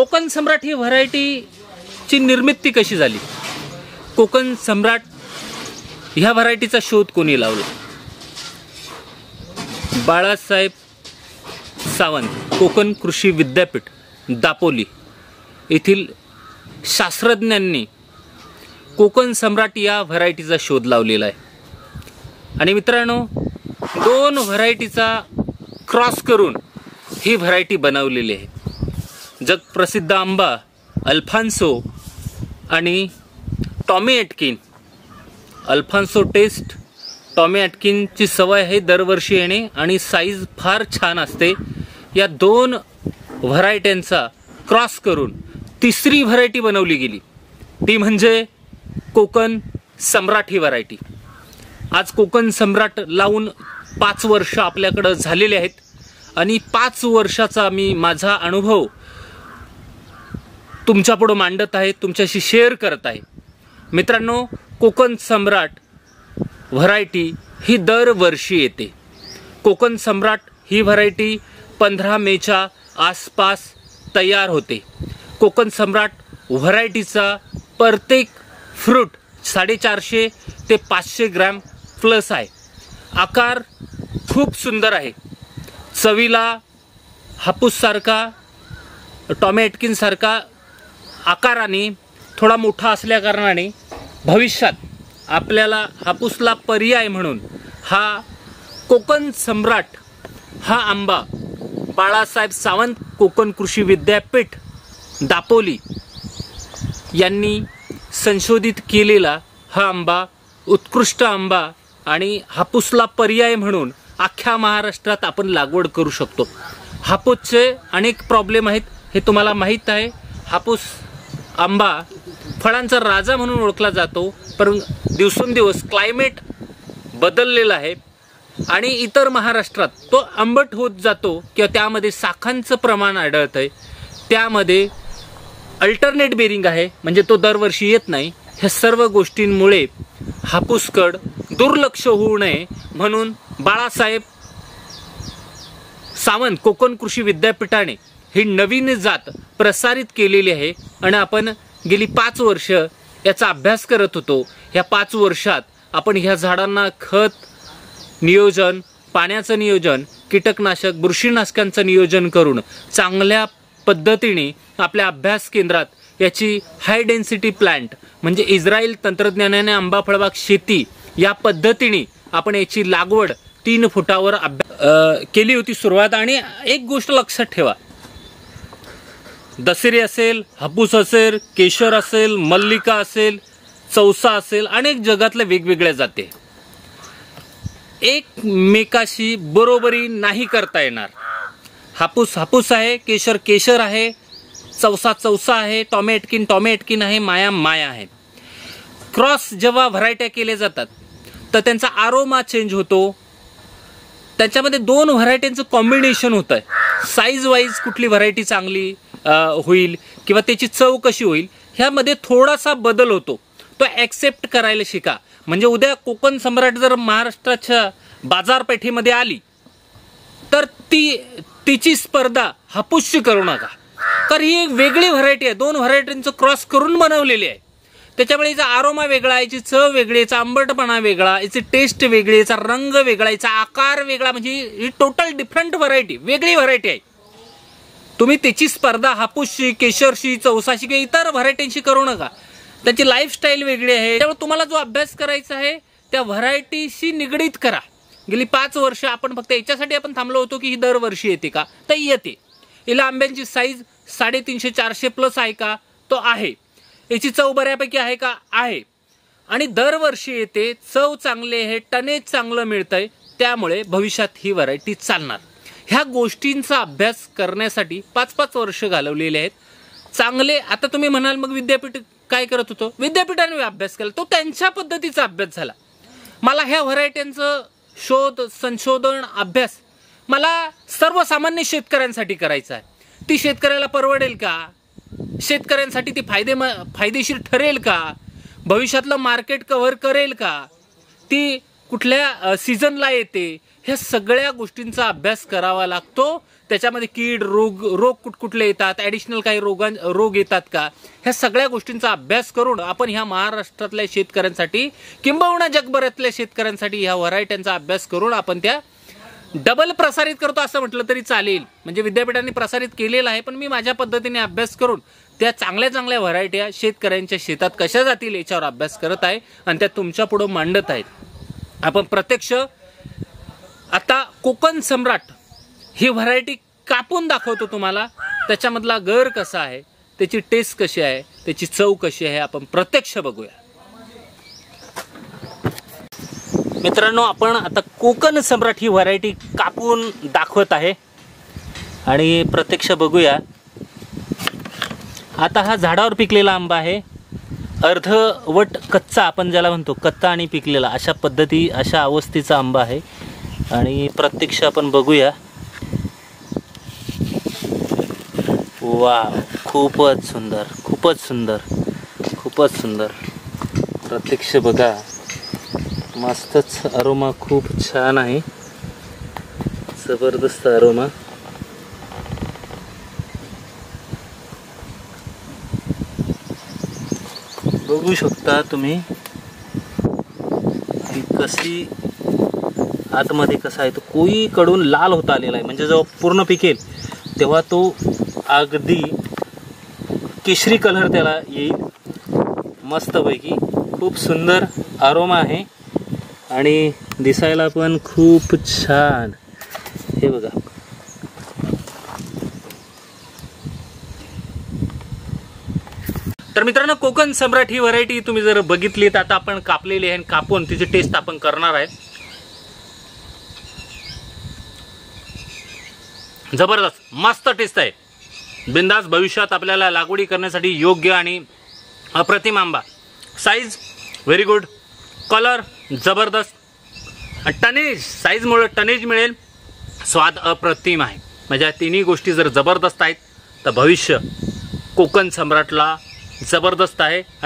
कोकण सम्राट ही व्हरायटीची निर्मिती कशी झाली? कोकण सम्राट ह्या व्हरायटीचा शोध कोणी लावला? बाळासाहेब सावंत, कोकण कृषी विद्यापीठ, दापोली येथील शास्त्रज्ञांनी कोकण सम्राट या व्हरायटीचा शोध लावलेला आहे. आणि मित्रांनो, दोन व्हरायटीचा क्रॉस करून ही व्हरायटी बनवलेली आहे. जगप्रसिद्ध आंबा अल्फान्सो आणि Tommy Atkin. Alphonso taste, Tommy एटकिनची सवय आहे दरवर्षी येणे आणि साईज फार छान असते. या दोन व्हरायट्यांचा क्रॉस करून तिसरी व्हरायटी बनवली गेली, ती म्हणजे कोकण सम्राट ही व्हरायटी. आज कोकण सम्राट लावून 5 वर्ष आपल्याकडं झालेले आहेत आणि 5 वर्षाचा मी माझा अनुभव तुमच्यापुढं मांडत आहे, तुमच्याशी शेअर करत आहे. मित्रांनो, कोकण सम्राट व्हरायटी ही दरवर्षी येते. कोकण सम्राट ही व्हरायटी 15 मेच्या आसपास तयार होते. कोकण सम्राट व्हरायटीचा प्रत्येक फ्रूट 450 ते 500 ग्रॅम प्लस आहे. आकार खूप सुंदर आहे. चवीला हापूससारखा, टॉमी एटकिनसारखा आकाराने थोडा मोठा असल्या कारणाने भविष्यात आपल्याला हापूसला पर्याय म्हणून हा कोकण सम्राट हा आंबा बाळासाहेब सावंत कोकण कृषी विद्यापीठ दापोली यांनी संशोधित केलेला हा आंबा उत्कृष्ट आंबा आणि हापूसला पर्याय म्हणून अख्ख्या महाराष्ट्रात आपण लागवड करू शकतो. हापूसचे अनेक प्रॉब्लेम आहेत हे तुम्हाला माहीत आहे. हापूस आंबा फळांचा राजा म्हणून ओळखला जातो, पण दिवसेंदिवस क्लायमेट बदललेलं आहे आणि इतर महाराष्ट्रात तो आंबट होत जातो किंवा त्यामध्ये शाखांचं प्रमाण आढळतं आहे. त्यामध्ये अल्टरनेट बेरिंग आहे, म्हणजे तो दरवर्षी येत नाही. ह्या सर्व गोष्टींमुळे हापूसकड दुर्लक्ष होऊ नये म्हणून बाळासाहेब सावंत कोकण कृषी विद्यापीठाने ही नवीन जात प्रसारित केलेली आहे आणि आपण गेली 5 वर्ष याचा अभ्यास करत होतो. ह्या 5 वर्षात आपण ह्या झाडांना खत नियोजन, पाण्याचं नियोजन, कीटकनाशक, बुरशीनाशकांचं नियोजन करून चांगल्या पद्धतीने आपल्या अभ्यास केंद्रात याची हाय डेन्सिटी प्लांट म्हणजे इस्रायल तंत्रज्ञानाने आंबा फळबाग शेती या पद्धतीने आपण याची लागवड 3 फुटावर केली होती सुरुवात. आणि एक गोष्ट लक्षात ठेवा, दसरी असेल, हापूस असेल, केशर असेल, मल्लिका असेल, चौसा असेल, अनेक जगातल्या वेगवेगळ्या जाते एकमेकाशी बरोबरी नाही करता येणार. हापूस हापूस आहे, केशर केशर आहे, चौसा चौसा आहे, टॉमी एटकिन आहे, माया माया आहे. क्रॉस जेव्हा व्हरायट्या केल्या जातात तर त्यांचा आरोमा चेंज होतो. त्याच्यामध्ये 2 व्हरायटींचं कॉम्बिनेशन होतं आहे. साईज वाईज कुठली व्हरायटी चांगली होईल किंवा त्याची चव कशी होईल ह्यामध्ये थोडासा बदल होतो. तो ॲक्सेप्ट करायला शिका. म्हणजे उद्या कोकण सम्राट जर महाराष्ट्राच्या बाजारपेठेमध्ये आली तर तिची स्पर्धा हापूसशी करू नका, कारण ही एक वेगळी व्हरायटी आहे. 2 व्हरायटींचं क्रॉस करून बनवलेली आहे. त्याच्यामुळे याचा आरोमा वेगळा, याची चव वेगळी, याचा आंबटपणा वेगळा, याची टेस्ट वेगळी, याचा रंग वेगळा, याचा आकार वेगळा. म्हणजे ही टोटल डिफरंट व्हरायटी, वेगळी व्हरायटी आहे. तुम्ही त्याची स्पर्धा हापूसशी, केशरशी, चौसाशी किंवा इतर व्हरायटींशी करू नका. त्याची लाईफस्टाईल वेगळी आहे. त्यामुळे तुम्हाला जो अभ्यास करायचा आहे त्या व्हरायटीशी निगडीत करा. गेली 5 वर्ष आपण फक्त याच्यासाठी आपण थांबलो होतो की ही दरवर्षी येते का, तर येते. हिला आंब्यांची साईज 350-400 प्लस आहे का, तो आहे. याची चव बऱ्यापैकी आहे का, आहे. आणि दरवर्षी येते, चव चांगली आहे, टनेज चांगलं मिळतंय, त्यामुळे भविष्यात ही व्हरायटी चालणार. ह्या गोष्टींचा अभ्यास करण्यासाठी 5-5 वर्ष घालवलेले आहेत. चांगले. आता तुम्ही म्हणाल मग विद्यापीठ काय करत होतो? विद्यापीठाने अभ्यास केला, तो त्यांच्या पद्धतीचा अभ्यास झाला. मला ह्या व्हरायट्यांचं शोध, संशोधन, अभ्यास मला सर्वसामान्य शेतकऱ्यांसाठी करायचा आहे. ती शेतकऱ्याला परवडेल का? शेतकऱ्यांसाठी ती फायदेशीर ठरेल का? भविष्यातलं मार्केट कव्हर करेल का? ती कुठल्या सीझनला येते? ह्या सगळ्या गोष्टींचा अभ्यास करावा लागतो. त्याच्यामध्ये कीड रोग कुठकुठले येतात, ॲडिशनल काही रोग येतात का, ह्या सगळ्या गोष्टींचा अभ्यास करून आपण ह्या महाराष्ट्रातल्या शेतकऱ्यांसाठी किंबहुना जगभरातल्या शेतकऱ्यांसाठी ह्या व्हरायट्यांचा अभ्यास करून आपण त्या डबल प्रसारित करतो असं म्हटलं तरी चालेल. म्हणजे विद्यापीठांनी प्रसारित केलेलं आहे, पण मी माझ्या पद्धतीने अभ्यास करून त्या चांगल्या चांगल्या व्हरायट्या शेतकऱ्यांच्या शेतात कशा जातील याच्यावर अभ्यास करत आहे आणि त्या तुमच्या पुढं मांडत आहेत. आपण प्रत्यक्ष आता कोकण सम्राट ही व्हरायटी कापून दाखवतो तुम्हाला. त्याच्यामधला गर कसा आहे, त्याची टेस्ट कशी आहे, त्याची चव कशी आहे, आपण प्रत्यक्ष बघूया. मित्रांनो, आपण आता कोकण सम्राट ही व्हरायटी कापून दाखवत आहे आणि प्रत्यक्ष बघूया. आता हा झाडावर पिकलेला आंबा आहे, अर्धवट कच्चा आपण ज्याला म्हणतो, कच्चा आणि पिकलेला अशा पद्धती अशा अवस्थेचा आंबा आहे आणि प्रत्यक्ष आपण बघूया. वा, खूपच सुंदर, खूपच सुंदर, खूपच सुंदर. प्रत्यक्ष बघा, मस्तच अरोमा, खूप छान आहे, जबरदस्त अरोमा. बघू शकता तुम्ही की कशी आतमध्ये कसा आहे तो कोळीकडून लाल होता आलेला आहे. म्हणजे जेव्हा पूर्ण पिकेल तेव्हा तो अगदी केशरी कलर त्याला येईल. मस्तपैकी खूप सुंदर अरोमा आहे आणि दिसायला पण खूप छान. हे बघा, तर मित्रांनो, कोकण सम्राट ही व्हरायटी तुम्ही जर बघितली तर आता आपण कापलेली आहे, कापून तिची टेस्ट आपण करणार आहे. जबरदस्त मस्त टेस्ट आहे. बिंदास भविष्यात आपल्याला लागवडी करण्यासाठी योग्य आणि अप्रतिम आंबा. साईज व्हेरी गुड, कलर जबरदस्त, टनेज साईजमुळे टनेज मिळेल, स्वाद अप्रतिम आहे. म्हणजे तिन्ही गोष्टी जर जबरदस्त आहेत तर भविष्य कोकण सम्राटला जबरदस्त आहे. आणि